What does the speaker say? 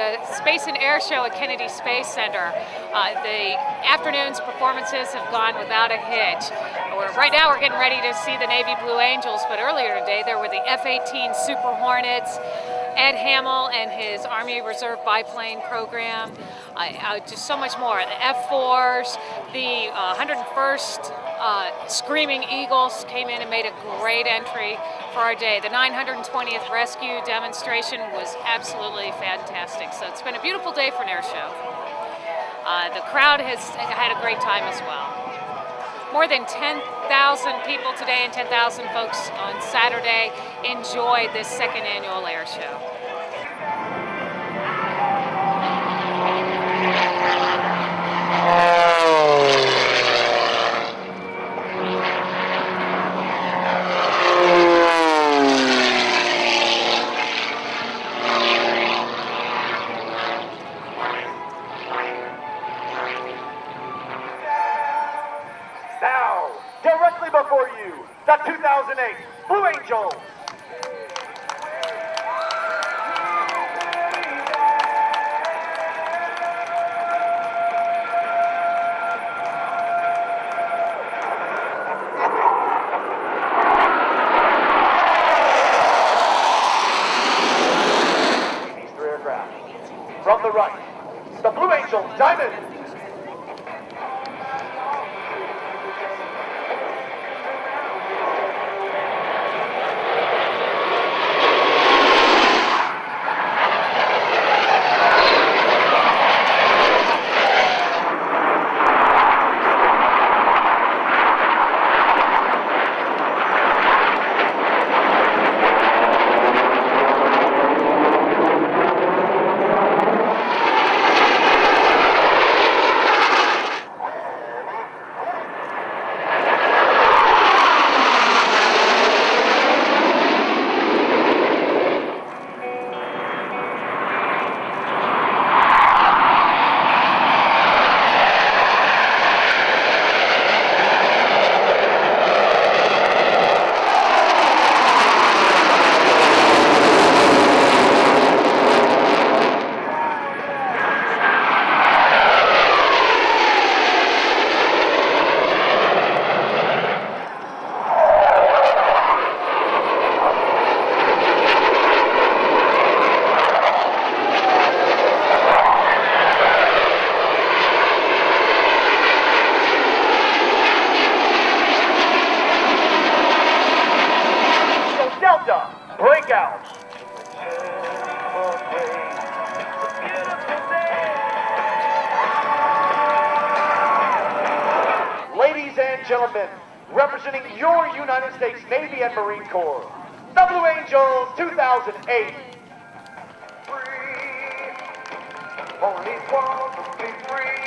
the Space and Air Show at Kennedy Space Center. The afternoon's performances have gone without a hitch. Right now we're getting ready to see the Navy Blue Angels, but earlier today there were the F-18 Super Hornets, Ed Hamill and his Army Reserve biplane program, just so much more. The F-4s, the 101st Screaming Eagles came in and made a great entry for our day. The 920th Rescue demonstration was absolutely fantastic. So it's been a beautiful day for an air show. The crowd has had a great time as well. More than 10,000 people today and 10,000 folks on Saturday enjoyed this second annual air show. Now, directly before you, the 2008 Blue Angels. These three aircraft. From the right, the Blue Angels Diamond. Breakout. Ladies and gentlemen, representing your United States Navy and Marine Corps, the Blue Angels 2008. Free, only one to be free.